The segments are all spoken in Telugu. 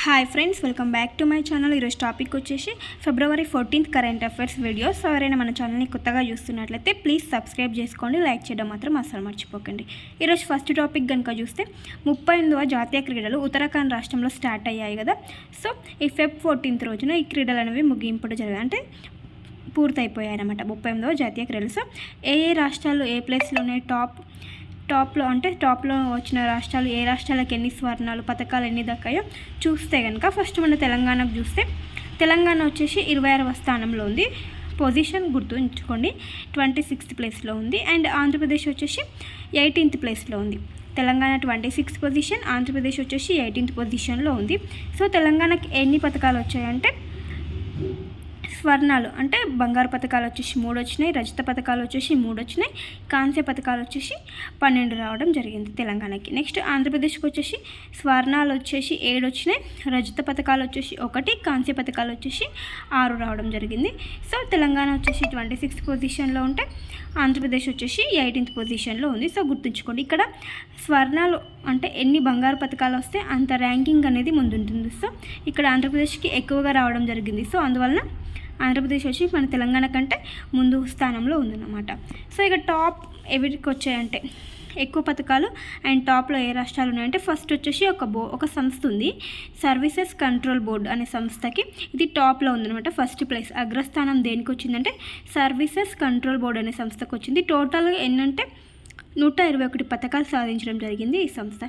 Hi friends, welcome back to my channel. ఈరోజు టాపిక్ వచ్చేసి February 14th current affairs video. So ఎవరైనా మన ఛానల్ని కొత్తగా చూస్తున్నట్లయితే ప్లీజ్ సబ్స్క్రైబ్ చేసుకోండి, లైక్ చేయడం మాత్రం అసలు మర్చిపోకండి. ఈరోజు ఫస్ట్ టాపిక్ కనుక చూస్తే 38వ జాతీయ క్రీడలు ఉత్తరాఖండ్ రాష్ట్రంలో స్టార్ట్ అయ్యాయి కదా. సో ఈ Feb 14th రోజున ఈ క్రీడలు అనేవి ముగింపుడు జరిగాయి, అంటే పూర్తయిపోయాయి అన్నమాట 38వ జాతీయ క్రీడలు. సో ఏ రాష్ట్రాలు ఏ ప్లేస్లో ఉన్నాయి, టాప్లో వచ్చిన రాష్ట్రాలు, ఏ రాష్ట్రాలకు ఎన్ని స్వర్ణాలు పథకాలు ఎన్ని దక్కాయో చూస్తే కనుక ఫస్ట్ మన తెలంగాణకు చూస్తే తెలంగాణ వచ్చేసి 26వ స్థానంలో ఉంది. పొజిషన్ గుర్తుంచుకోండి, 26th ప్లేస్లో ఉంది. అండ్ ఆంధ్రప్రదేశ్ వచ్చేసి 18th ప్లేస్లో ఉంది. తెలంగాణ 26th పొజిషన్, ఆంధ్రప్రదేశ్ వచ్చేసి 18th పొజిషన్లో ఉంది. సో తెలంగాణకి ఎన్ని పథకాలు వచ్చాయంటే స్వర్ణాలు అంటే బంగారు పథకాలు వచ్చేసి 3 వచ్చినాయి, రజత పథకాలు వచ్చేసి 3 వచ్చినాయి, కాంస్య పథకాలు వచ్చేసి 12 రావడం జరిగింది తెలంగాణకి. నెక్స్ట్ ఆంధ్రప్రదేశ్కి వచ్చేసి స్వర్ణాలు వచ్చేసి 7 వచ్చినాయి, రజత పథకాలు వచ్చేసి 1, కాంస్య పథకాలు వచ్చేసి 6 రావడం జరిగింది. సో తెలంగాణ వచ్చేసి 26th పొజిషన్లో ఉంటే ఆంధ్రప్రదేశ్ వచ్చేసి 18th పొజిషన్లో ఉంది. సో గుర్తుంచుకోండి, ఇక్కడ స్వర్ణాలు అంటే ఎన్ని బంగారు పథకాలు వస్తే అంత ర్యాంకింగ్ అనేది ముందుంటుంది. సో ఇక్కడ ఆంధ్రప్రదేశ్కి ఎక్కువగా రావడం జరిగింది. సో అందువలన ఆంధ్రప్రదేశ్ వచ్చి మన తెలంగాణ కంటే ముందు స్థానంలో ఉందన్నమాట. సో ఇక టాప్ ఎవరికి వచ్చాయంటే ఎక్కువ పథకాలు అండ్ టాప్లో ఏ రాష్ట్రాలు ఉన్నాయంటే ఫస్ట్ వచ్చేసి ఒక సంస్థ ఉంది, సర్వీసెస్ కంట్రోల్ బోర్డ్ అనే సంస్థకి ఇది టాప్లో ఉందన్నమాట. ఫస్ట్ ప్లేస్ అగ్రస్థానం దేనికి వచ్చిందంటే సర్వీసెస్ కంట్రోల్ బోర్డ్ అనే సంస్థకు వచ్చింది. టోటల్గా ఎన్నంటే 121 పథకాలు సాధించడం జరిగింది ఈ సంస్థ.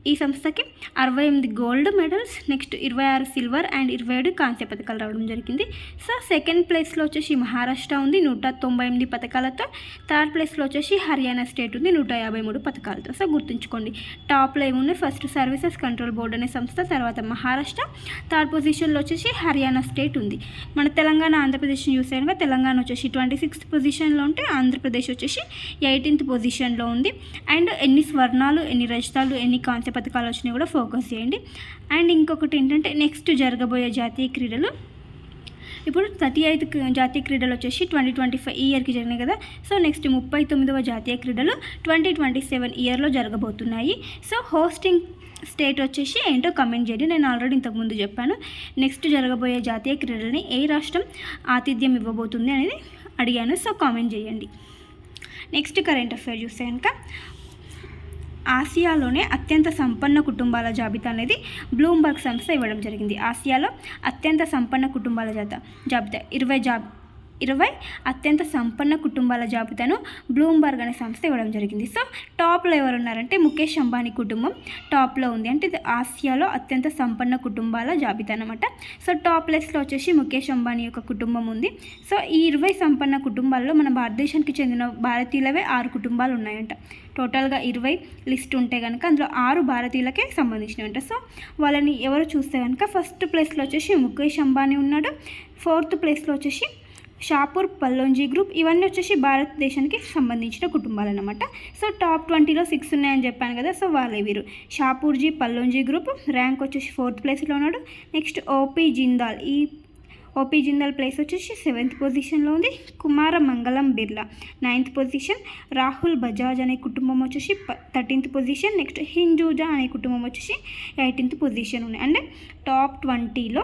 ఈ సంస్థకి 68 gold medals, next 26 silver and 27 కాంస్య పథకాలు రావడం జరిగింది. సో సెకండ్ ప్లేస్లో వచ్చేసి మహారాష్ట్ర ఉంది 198 పథకాలతో. థర్డ్ ప్లేస్లో వచ్చేసి హర్యానా స్టేట్ ఉంది 153 పథకాలతో. సో గుర్తుంచుకోండి, టాప్లో ఏమున్నాయి, ఫస్ట్ సర్వీసెస్ కంట్రోల్ బోర్డ్ అనే సంస్థ, తర్వాత మహారాష్ట్ర, థర్డ్ పొజిషన్లో వచ్చేసి హర్యానా స్టేట్ ఉంది. మన తెలంగాణ ఆంధ్రప్రదేశ్ని చూసాక తెలంగాణ వచ్చేసి 26th పొజిషన్లో ఉంటే ఆంధ్రప్రదేశ్ వచ్చేసి 18th పొజిషన్లో ఉంది. అండ్ ఎన్ని స్వర్ణాలు, ఎన్ని రజతాలు, ఎన్ని కాంస్య పథకాలు వచ్చినాయి కూడా ఫోకస్ చేయండి. అండ్ ఇంకొకటి ఏంటంటే నెక్స్ట్ జరగబోయే జాతీయ క్రీడలు, ఇప్పుడు 38th జాతీయ క్రీడలు వచ్చేసి 2025 ఇయర్కి జరిగినాయి కదా. సో నెక్స్ట్ 39వ జాతీయ క్రీడలు 2027 ఇయర్లో జరగబోతున్నాయి. సో హోస్టింగ్ స్టేట్ వచ్చేసి ఏంటో కమెంట్ చేయండి. నేను ఆల్రెడీ ఇంతకుముందు చెప్పాను. నెక్స్ట్ జరగబోయే జాతీయ క్రీడలని ఏ రాష్ట్రం ఆతిథ్యం ఇవ్వబోతుంది అనేది అడిగాను. సో కామెంట్ చేయండి. నెక్స్ట్ కరెంట్ అఫైర్ చూస్తే కనుక ఆసియాలోనే అత్యంత సంపన్న కుటుంబాల జాబితా అనేది బ్లూంబర్గ్ సంస్థ ఇవ్వడం జరిగింది. ఆసియాలో అత్యంత సంపన్న కుటుంబాల జాబితా 20 అత్యంత సంపన్న కుటుంబాల జాబితాను బ్లూంబర్గ్ అనే సంస్థ ఇవ్వడం జరిగింది. సో టాప్లో ఎవరు ఉన్నారంటే ముఖేష్ అంబానీ కుటుంబం టాప్లో ఉంది. అంటే ఇది ఆసియాలో అత్యంత సంపన్న కుటుంబాల జాబితా అనమాట. సో టాప్ ప్లేస్లో వచ్చేసి ముఖేష్ అంబానీ యొక్క కుటుంబం ఉంది. సో ఈ 20 సంపన్న కుటుంబాల్లో మన భారతదేశానికి చెందిన భారతీయులవే 6 కుటుంబాలు ఉన్నాయంట. టోటల్గా 20 లిస్ట్ ఉంటే కనుక అందులో 6 భారతీయులకే సంబంధించినవి. సో వాళ్ళని ఎవరు చూస్తే కనుక ఫస్ట్ ప్లేస్లో వచ్చేసి ముఖేష్ అంబానీ ఉన్నాడు, 4th ప్లేస్లో వచ్చేసి షాపూర్ పల్లోంజీ గ్రూప్. ఇవన్నీ వచ్చేసి భారతదేశానికి సంబంధించిన కుటుంబాలు అన్నమాట. సో టాప్ 20లో 6 ఉన్నాయని చెప్పాను కదా. సో వాళ్ళే వీరు షాపూర్జీ పల్లోంజీ గ్రూప్, ర్యాంక్ వచ్చేసి 4th ప్లేస్లో ఉన్నాడు. నెక్స్ట్ ఓపీ జిందాల్, ఈ ఓపీ జిందాల్ ప్లేస్ వచ్చేసి 7th పొజిషన్లో ఉంది. కుమార మంగళం బిర్లా 9th పొజిషన్. రాహుల్ బజాజ్ అనే కుటుంబం వచ్చేసి 13th పొజిషన్. నెక్స్ట్ హింజూజా అనే కుటుంబం వచ్చేసి 18th పొజిషన్ ఉన్నాయి. అంటే టాప్ 20లో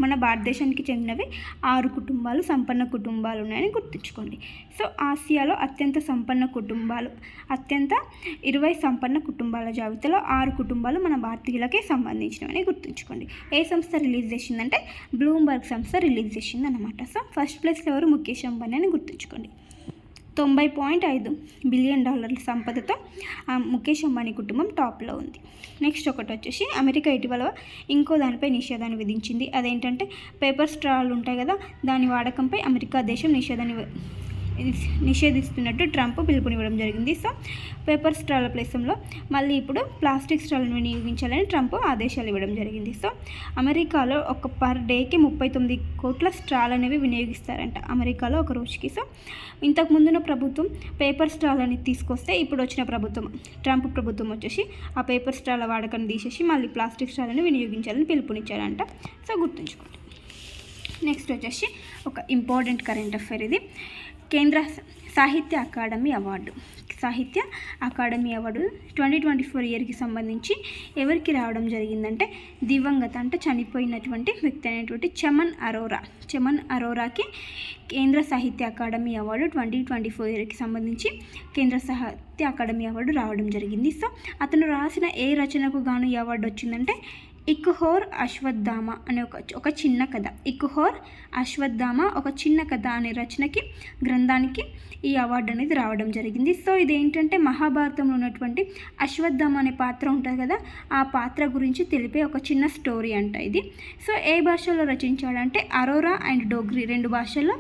మన భారతదేశానికి చెందినవి 6 కుటుంబాలు, సంపన్న కుటుంబాలు ఉన్నాయని గుర్తుంచుకోండి. సో ఆసియాలో అత్యంత సంపన్న కుటుంబాలు, 20 సంపన్న కుటుంబాల జాబితాలో 6 కుటుంబాలు మన భారతీయులకే సంబంధించినవని గుర్తుంచుకోండి. ఏ సంస్థ రిలీజ్ చేసిందంటే బ్లూంబర్గ్ సంస్థ రిలీజ్ చేసింది అన్నమాట. సో ఫస్ట్ ప్లేస్లో ఎవరు ముఖేష్ అంబానీ అని గుర్తుంచుకోండి. $90.5 బిలియన్ సంపదతో ముఖేష్ అంబానీ కుటుంబం టాప్లో ఉంది. నెక్స్ట్ ఒకటి వచ్చేసి అమెరికా ఇటీవల ఇంకో దానిపై నిషేధాన్ని విధించింది. అదేంటంటే పేపర్ స్ట్రాలు ఉంటాయి కదా, దాని వాడకంపై అమెరికా దేశం నిషేధిస్తున్నట్టు ట్రంప్ పిలుపునివ్వడం జరిగింది. సో పేపర్ స్ట్రాల ప్లేసంలో మళ్ళీ ఇప్పుడు ప్లాస్టిక్ స్ట్రాలను వినియోగించాలని ట్రంప్ ఆదేశాలు ఇవ్వడం జరిగింది. సో అమెరికాలో పర్ డేకి 39 కోట్ల స్ట్రాలు అనేవి వినియోగిస్తారంట అమెరికాలో ఒక రోజుకి. సో ఇంతకు ముందున్న ప్రభుత్వం పేపర్ స్ట్రాలని తీసుకొస్తే ఇప్పుడు వచ్చిన ప్రభుత్వం ట్రంప్ ప్రభుత్వం వచ్చేసి ఆ పేపర్ స్ట్రాల వాడకాన్ని తీసేసి మళ్ళీ ప్లాస్టిక్ స్ట్రాలను వినియోగించాలని పిలుపునిచ్చారంట. సో గుర్తుంచుకోండి. నెక్స్ట్ వచ్చేసి ఒక ఇంపార్టెంట్ కరెంట్ అఫైర్ ఇది. కేంద్ర సాహిత్య అకాడమీ అవార్డు 2024 ఇయర్కి సంబంధించి ఎవరికి రావడం జరిగిందంటే దివంగత అంటే చనిపోయినటువంటి వ్యక్తి అయినటువంటి చమన్ అరోరాకి కేంద్ర సాహిత్య అకాడమీ అవార్డు 2024 ఇయర్కి సంబంధించి కేంద్ర సాహిత్య అకాడమీ అవార్డు రావడం జరిగింది. సో అతను రాసిన ఏ రచనకు గాను ఈ అవార్డు వచ్చిందంటే ఇక్హోర్ అశ్వత్థామ అనే ఒక చిన్న కథ, ఇక్హోర్ అశ్వత్థామ ఒక చిన్న కథ అనే రచనకి గ్రంథానికి ఈ అవార్డు అనేది రావడం జరిగింది. సో ఇదేంటంటే మహాభారతంలో ఉన్నటువంటి అశ్వత్థామ అనే పాత్ర ఉంటుంది కదా, ఆ పాత్ర గురించి తెలిపే ఒక చిన్న స్టోరీ అంట ఇది. సో ఏ భాషలో రచించాడంటే అరోరా అండ్ డోగ్రీ 2 భాషల్లో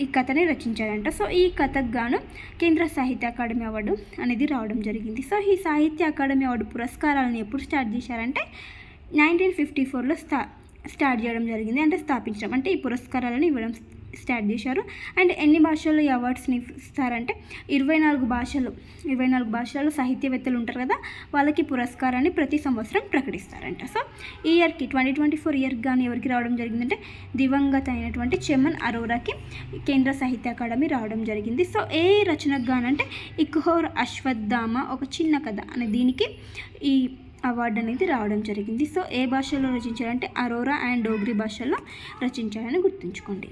ఈ కథని రచించాడంట. సో ఈ కథకు గాను కేంద్ర సాహిత్య అకాడమీ అవార్డు అనేది రావడం జరిగింది. సో ఈ సాహిత్య అకాడమీ అవార్డు పురస్కారాలను ఎప్పుడు స్టార్ట్ చేశారంటే 1954లో స్టార్ట్ చేయడం జరిగింది, అంటే స్థాపించడం, అంటే ఈ పురస్కారాలను ఇవ్వడం స్టార్ట్ చేశారు. అండ్ ఎన్ని భాషల్లో ఈ అవార్డ్స్ని ఇస్తారంటే 24 భాషలలో సాహిత్యవేత్తలు ఉంటారు కదా, వాళ్ళకి పురస్కారాన్ని ప్రతి సంవత్సరం ప్రకటిస్తారంట. సో ఈ ఇయర్కి 2024 ఇయర్కి కానీ ఎవరికి రావడం జరిగిందంటే దివంగత అయినటువంటి చమన్ అరోరాకి కేంద్ర సాహిత్య అకాడమీ రావడం జరిగింది. సో ఏ రచనకు గానంటే ఇక్హోర్ అశ్వత్థామ ఒక చిన్న కథ అనే దీనికి ఈ అవార్డు అనేది రావడం జరిగింది. సో ఏ భాషలో రచించారంటే అరోరా అండ్ డోగ్రీ భాషల్లో రచించారని గుర్తుంచుకోండి.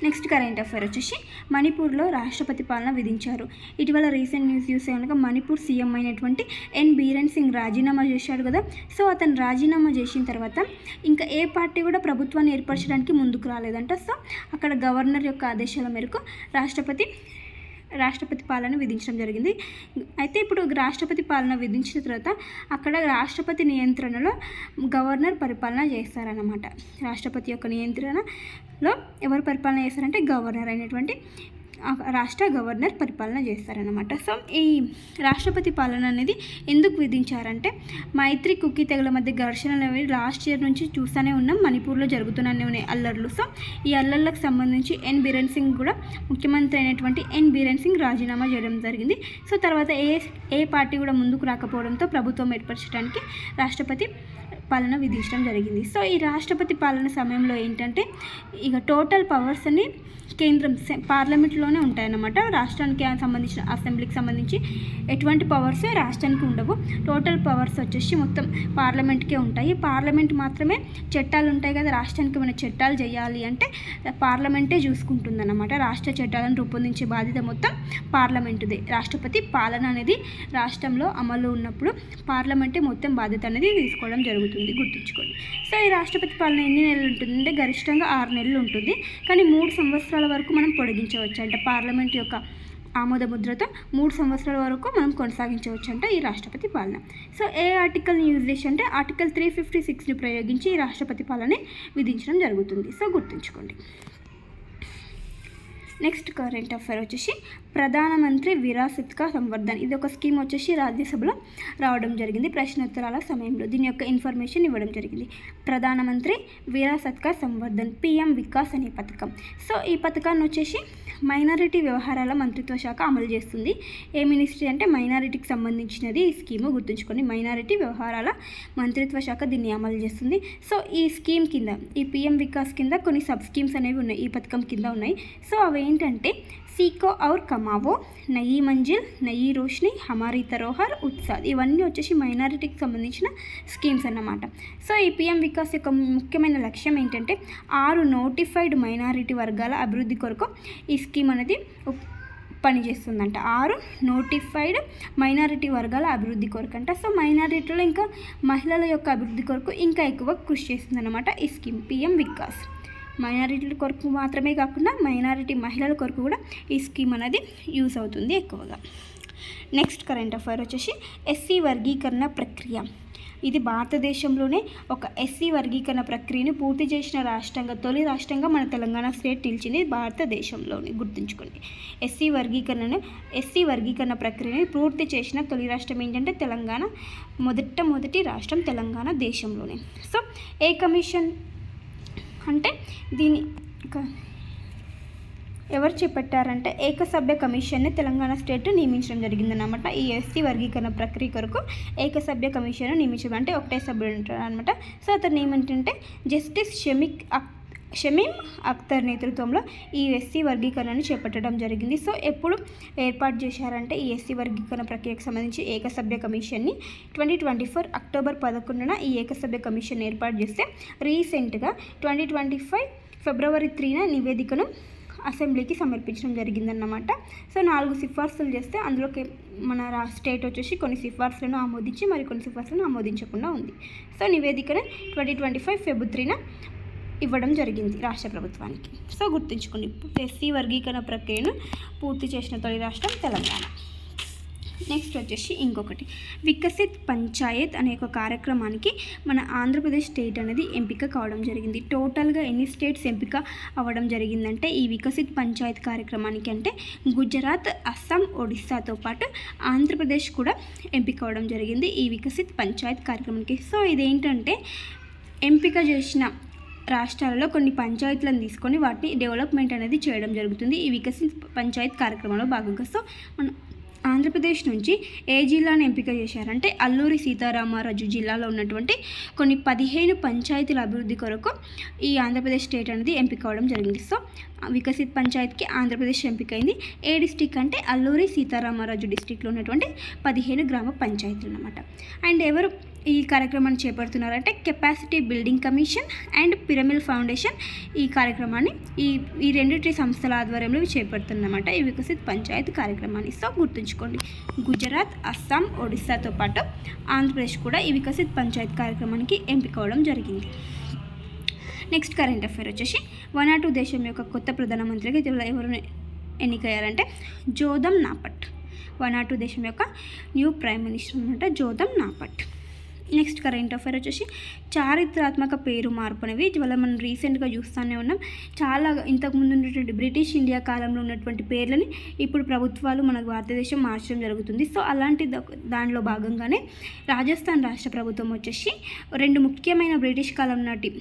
నెక్స్ట్ కరెంట్ అఫైర్ వచ్చేసి మణిపూర్లో రాష్ట్రపతి పాలన విధించారు. ఇటీవల రీసెంట్ న్యూస్ చూసే కనుక మణిపూర్ సీఎం అయినటువంటి ఎన్ బీరెన్ సింగ్ రాజీనామా చేశాడు కదా. సో అతను రాజీనామా చేసిన తర్వాత ఇంకా ఏ పార్టీ కూడా ప్రభుత్వాన్ని ఏర్పరచడానికి ముందుకు రాలేదంట. సో అక్కడ గవర్నర్ యొక్క ఆదేశాల మేరకు రాష్ట్రపతి పాలన విధించడం జరిగింది. అయితే ఇప్పుడు రాష్ట్రపతి పాలన విధించిన తర్వాత అక్కడ రాష్ట్రపతి నియంత్రణలో గవర్నర్ పరిపాలన చేస్తారన్నమాట. రాష్ట్రపతి యొక్క నియంత్రణలో ఎవరు పరిపాలన చేస్తారంటే గవర్నర్ అయినటువంటి రాష్ట్ర గవర్నర్ పరిపాలన చేస్తారన్నమాట. సో ఈ రాష్ట్రపతి పాలన అనేది ఎందుకు విధించారంటే మైత్రి కుకీ తెగల మధ్య ఘర్షణలు అనేవి లాస్ట్ ఇయర్ నుంచి చూస్తూనే ఉన్నాం, మణిపూర్లో జరుగుతూనే ఉన్నాయి అల్లర్లు. సో ఈ అల్లర్లకు సంబంధించి ఎన్ బీరెన్ సింగ్ కూడా ముఖ్యమంత్రి అయినటువంటి ఎన్ బీరెన్ సింగ్ రాజీనామా చేయడం జరిగింది. సో తర్వాత ఏ పార్టీ కూడా ముందుకు రాకపోవడంతో ప్రభుత్వం ఏర్పరచడానికి రాష్ట్రపతి పాలన విధించడం జరిగింది. సో ఈ రాష్ట్రపతి పాలన సమయంలో ఏంటంటే ఇక టోటల్ పవర్స్ అని కేంద్రం పార్లమెంట్లోనే ఉంటాయన్నమాట. రాష్ట్రానికి సంబంధించిన అసెంబ్లీకి సంబంధించి ఎటువంటి పవర్స్ రాష్ట్రానికి ఉండవు. టోటల్ పవర్స్ వచ్చేసి మొత్తం పార్లమెంట్కే ఉంటాయి. పార్లమెంట్ మాత్రమే చట్టాలు ఉంటాయి కదా, రాష్ట్రానికి ఏమైనా చట్టాలు చేయాలి అంటే పార్లమెంటే చూసుకుంటుందన్నమాట. రాష్ట్ర చట్టాలను రూపొందించే బాధ్యత మొత్తం పార్లమెంటుదే. రాష్ట్రపతి పాలన అనేది రాష్ట్రంలో అమలు ఉన్నప్పుడు పార్లమెంటే మొత్తం బాధ్యత అనేది తీసుకోవడం జరుగుతుంది, గుర్తుంచుకోండి. సో ఈ రాష్ట్రపతి పాలన ఎన్ని నెలలు ఉంటుందంటే గరిష్టంగా 6 నెలలు ఉంటుంది, కానీ 3 సంవత్సరాల వరకు మనం పొడిగించవచ్చు అంట. పార్లమెంట్ యొక్క ఆమోద ముద్రతో 3 సంవత్సరాల వరకు మనం కొనసాగించవచ్చు అంట ఈ రాష్ట్రపతి పాలన. సో ఏ ఆర్టికల్ని యూజ్ చేసి అంటే ఆర్టికల్ 356ని ప్రయోగించి ఈ రాష్ట్రపతి పాలన విధించడం జరుగుతుంది. సో గుర్తుంచుకోండి. నెక్స్ట్ కరెంట్ అఫైర్ వచ్చేసి ప్రధానమంత్రి విరాసత్ కా సంవర్ధన్, ఇది ఒక స్కీమ్ వచ్చేసి రాజ్యసభలో రావడం జరిగింది ప్రశ్నోత్తరాల సమయంలో. దీని యొక్క ఇన్ఫర్మేషన్ ఇవ్వడం జరిగింది. ప్రధానమంత్రి విరాసత్ కా సంవర్ధన్ పిఎం వికాస్ అనే పథకం. సో ఈ పథకాన్ని వచ్చేసి మైనారిటీ వ్యవహారాల మంత్రిత్వ శాఖ అమలు చేస్తుంది. ఏ మినిస్ట్రీ అంటే మైనారిటీకి సంబంధించినది ఈ స్కీము, గుర్తుంచుకొని. మైనారిటీ వ్యవహారాల మంత్రిత్వ శాఖ దీన్ని అమలు చేస్తుంది. సో ఈ స్కీమ్ కింద ఈ పిఎం వికాస్ కింద కొన్ని సబ్ స్కీమ్స్ అనేవి ఉన్నాయి, ఈ పథకం కింద ఉన్నాయి. సో అవి ఏంటంటే సీకో ఔర్ కమావో, నయీ మంజిల్, నయీ రోష్ని, హమారీ తరోహర్, ఉత్సాద్, ఇవన్నీ వచ్చేసి మైనారిటీకి సంబంధించిన స్కీమ్స్ అన్నమాట. సో ఈ పిఎం వికాస్ యొక్క ముఖ్యమైన లక్ష్యం ఏంటంటే 6 నోటిఫైడ్ మైనారిటీ వర్గాల అభివృద్ధి కొరకు ఈ స్కీమ్ అనేది పనిచేస్తుందంట. 6 నోటిఫైడ్ మైనారిటీ వర్గాల అభివృద్ధి కొరకు అంట. సో మైనారిటీలో ఇంకా మహిళల యొక్క అభివృద్ధి కొరకు ఇంకా ఎక్కువ కృషి చేస్తుందన్నమాట ఈ స్కీమ్ పిఎం వికాస్. మైనారిటీల కొరకు మాత్రమే కాకుండా మైనారిటీ మహిళల కొరకు కూడా ఈ స్కీమ్ అనేది యూజ్ అవుతుంది ఎక్కువగా. నెక్స్ట్ కరెంట్ అఫైర్ వచ్చేసి ఎస్సీ వర్గీకరణ ప్రక్రియ. ఇది భారతదేశంలోనే ఒక ఎస్సీ వర్గీకరణ ప్రక్రియను పూర్తి చేసిన తొలి రాష్ట్రంగా మన తెలంగాణ స్టేట్ నిలిచింది భారతదేశంలోనే, గుర్తుంచుకోండి. ఎస్సీ వర్గీకరణ ప్రక్రియను పూర్తి చేసిన తొలి రాష్ట్రం ఏంటంటే తెలంగాణ. మొదటి రాష్ట్రం తెలంగాణ దేశంలోనే. సో ఏ కమిషన్ అంటే దీని ఎవరు చేపట్టారంటే ఏకసభ్య కమిషన్ని తెలంగాణ స్టేట్ నియమించడం జరిగిందన్నమాట. ఈ ఎస్సీ వర్గీకరణ ప్రక్రియ కొరకు ఏకసభ్య కమిషన్ నియమించడం, అంటే ఒకటే సభ్యుడు ఉంటారు అనమాట. సో అతను ఏమంటే జస్టిస్ షమీక్ షమీమ్ అఖ్తర్ నేతృత్వంలో ఈ ఎస్సీ వర్గీకరణను చేపట్టడం జరిగింది. సో ఎప్పుడు ఏర్పాటు చేశారంటే ఈ ఎస్సీ వర్గీకరణ ప్రక్రియకు సంబంధించి ఏకసభ్య కమిషన్ని 2024 అక్టోబర్ 11న ఈ ఏకసభ్య కమిషన్ ఏర్పాటు చేస్తే రీసెంట్గా 2025 ఫిబ్రవరి 3న నివేదికను అసెంబ్లీకి సమర్పించడం జరిగిందన్నమాట. సో 4 సిఫార్సులు చేస్తే అందులోకి మన స్టేట్ వచ్చేసి కొన్ని సిఫార్సులను ఆమోదించి మరి కొన్ని సిఫార్సులను ఆమోదించకుండా ఉంది. సో నివేదికను 2025 ఫిబ్రవరి 3న ఇవ్వడం జరిగింది రాష్ట్ర ప్రభుత్వానికి. సో గుర్తుంచుకోండి, ఎస్సీ వర్గీకరణ ప్రక్రియను పూర్తి చేసిన తొలి రాష్ట్రం తెలంగాణ. నెక్స్ట్ వచ్చేసి ఇంకొకటి వికసిత్ పంచాయత్ అనే ఒక కార్యక్రమానికి మన ఆంధ్రప్రదేశ్ స్టేట్ అనేది ఎంపిక కావడం జరిగింది. టోటల్గా ఎన్ని స్టేట్స్ ఎంపిక అవ్వడం జరిగిందంటే ఈ వికసిత్ పంచాయత్ కార్యక్రమానికి అంటే గుజరాత్, అస్సాం, ఒడిస్సాతో పాటు ఆంధ్రప్రదేశ్ కూడా ఎంపిక అవ్వడం జరిగింది ఈ వికసిత్ పంచాయత్ కార్యక్రమానికి. సో ఇదేంటంటే ఎంపిక చేసిన రాష్ట్రాలలో కొన్ని పంచాయతీలను తీసుకొని వాటిని డెవలప్మెంట్ అనేది చేయడం జరుగుతుంది ఈ వికసిత్ పంచాయత్ కార్యక్రమంలో భాగంగా. సో మన ఆంధ్రప్రదేశ్ నుంచి ఏ జిల్లాను ఎంపిక చేశారంటే అల్లూరి సీతారామరాజు జిల్లాలో ఉన్నటువంటి కొన్ని 15 పంచాయతీల అభివృద్ధి కొరకు ఈ ఆంధ్రప్రదేశ్ స్టేట్ అనేది ఎంపిక అవడం జరిగింది. సో వికసిత్ పంచాయత్కి ఆంధ్రప్రదేశ్ ఎంపికైంది. ఏ డిస్టిక్ అంటే అల్లూరి సీతారామరాజు డిస్టిక్లో ఉన్నటువంటి 15 గ్రామ పంచాయతీలు అన్నమాట. అండ్ ఎవరు ఈ కార్యక్రమాన్ని చేపడుతున్నారంటే Capacity Building Commission and Pyramid Foundation ఈ కార్యక్రమాన్ని ఈ రెండింటి సంస్థల ఆధ్వర్యంలో చేపడుతున్నమాట ఈ వికసిత్ పంచాయత్ కార్యక్రమాన్ని. సో గుర్తుంచుకోండి, గుజరాత్, అస్సాం, ఒడిస్సాతో పాటు ఆంధ్రప్రదేశ్ కూడా ఈ వికసిత్ పంచాయత్ కార్యక్రమానికి ఎంపిక అవడం జరిగింది. నెక్స్ట్ కరెంట్ అఫైర్ వచ్చేసి వనాటు దేశం యొక్క కొత్త ప్రధానమంత్రిగా ఎవరు ఎన్నికయ్యారంటే జోధం నాపట్. వనాటు దేశం యొక్క న్యూ ప్రైమ్ మినిస్టర్ అనమాట జోధం నాపట్. నెక్స్ట్ కరెంట్ అఫైర్ వచ్చేసి చారిత్రాత్మక పేరు మార్పు అనేవి ఇవాళ మనం రీసెంట్గా చూస్తూనే ఉన్నాం. చాలా ఇంతకుముందు ఉన్నటువంటి బ్రిటిష్ ఇండియా కాలంలో ఉన్నటువంటి పేర్లని ఇప్పుడు ప్రభుత్వాలు మన భారతదేశం మార్చడం జరుగుతుంది. సో అలాంటి దానిలో భాగంగానే రాజస్థాన్ రాష్ట్ర ప్రభుత్వం వచ్చేసి 2 ముఖ్యమైన బ్రిటిష్ కాలం నాటి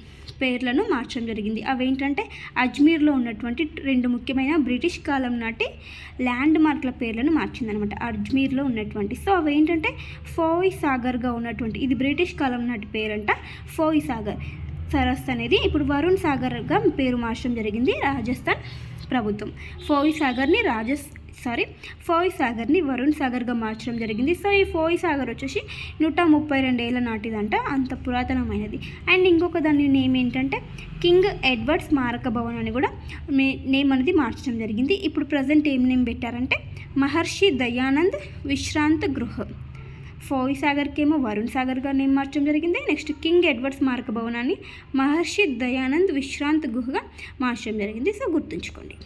పేర్లను మార్చడం జరిగింది. అవేంటంటే అజ్మీర్లో ఉన్నటువంటి 2 ముఖ్యమైన బ్రిటిష్ కాలం నాటి ల్యాండ్ మార్క్ల పేర్లను మార్చిందనమాట అజ్మీర్లో ఉన్నటువంటి. సో అవేంటంటే ఫోయ్ సాగర్గా ఉన్నటువంటి ఇది బ్రిటిష్ కాలం నాటి పేరంట ఫోయ్ సాగర్ సరస్సు అనేది ఇప్పుడు వరుణ్ సాగర్గా పేరు మార్చడం జరిగింది రాజస్థాన్ ప్రభుత్వం. ఫోయ్ సాగర్ని వరుణ్ సాగర్గా మార్చడం జరిగింది. సో ఈ ఫోయ్ సాగర్ వచ్చేసి 132 ఏళ్ళ నాటిదంట, అంత పురాతనమైనది. అండ్ ఇంకొక దాని నేమ్ ఏంటంటే కింగ్ ఎడ్వర్డ్ స్మారక భవన్ అని కూడా నేమ్ అనేది మార్చడం జరిగింది. ఇప్పుడు ప్రజెంట్ ఏం నేమ్ పెట్టారంటే మహర్షి దయానంద్ విశ్రాంత్ గృహ. ఫోయ్ సాగర్కి ఏమో వరుణ్ సాగర్గా నేమ్ మార్చడం జరిగింది. నెక్స్ట్ కింగ్ ఎడ్వర్డ్ స్మారక భవనాన్ని మహర్షి దయానంద్ విశ్రాంత్ గుహగా మార్చడం జరిగింది. సో గుర్తుంచుకోండి.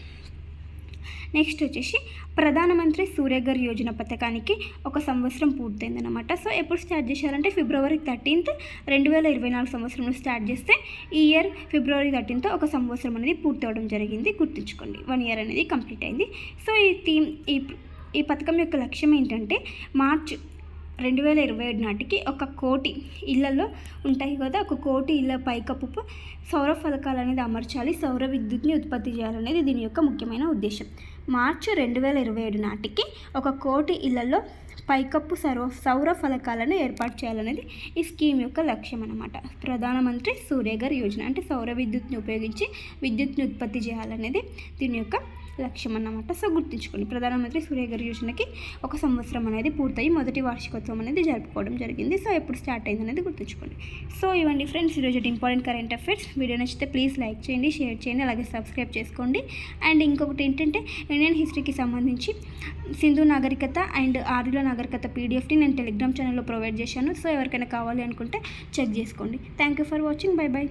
నెక్స్ట్ వచ్చేసి ప్రధానమంత్రి సూర్యఘర్ యోజన పథకానికి 1 సంవత్సరం పూర్తయిందన్నమాట. సో ఎప్పుడు స్టార్ట్ చేశారంటే ఫిబ్రవరి 13th 2024 సంవత్సరంలో స్టార్ట్ చేస్తే ఈ ఇయర్ ఫిబ్రవరి 13th 1 సంవత్సరం అనేది పూర్తి అవడం జరిగింది. గుర్తుంచుకోండి, 1 year అనేది కంప్లీట్ అయింది. సో ఈ పథకం యొక్క లక్ష్యం ఏంటంటే మార్చ్ 2027 నాటికి 1 కోటి ఇళ్లలో ఉంటాయి కదా, 1 కోటి ఇళ్ళ పైకప్పు సౌర ఫలకాలు అనేది అమర్చాలి, సౌర విద్యుత్ని ఉత్పత్తి చేయాలనేది దీని యొక్క ముఖ్యమైన ఉద్దేశం. మార్చి 2027 నాటికి 1 కోటి ఇళ్లలో పైకప్పు సౌర ఫలకాలను ఏర్పాటు చేయాలనేది ఈ స్కీమ్ యొక్క లక్ష్యం అన్నమాట. ప్రధానమంత్రి సూర్యఘర్ యోజన అంటే సౌర విద్యుత్ని ఉపయోగించి విద్యుత్ని ఉత్పత్తి చేయాలనేది దీని యొక్క లక్ష్యం అన్నమాట. సో గుర్తుంచుకోండి, ప్రధానమంత్రి సూర్యఘర్ యోజనకి 1 సంవత్సరం అనేది పూర్తయి మొదటి వార్షికోత్సవం అనేది జరుపుకోవడం జరిగింది. సో ఎప్పుడు స్టార్ట్ అయింది అనేది గుర్తుంచుకోండి. సో ఇవ్వండి ఫ్రెండ్స్ ఈరోజు ఇంపార్టెంట్ కరెంట్ అఫైర్స్. వీడియో నచ్చితే ప్లీజ్ లైక్ చేయండి, షేర్ చేయండి, అలాగే సబ్స్క్రైబ్ చేసుకోండి. అండ్ ఇంకొకటి ఏంటంటే ఇండియన్ హిస్టరీకి సంబంధించి సింధు నాగరికత అండ్ ఆర్యుల నాగరికత పీడిఎఫ్ని నేను టెలిగ్రామ్ ఛానల్లో ప్రొవైడ్ చేశాను. సో ఎవరికైనా కావాలి అనుకుంటే చెక్ చేసుకోండి. Thank you for watching. By by.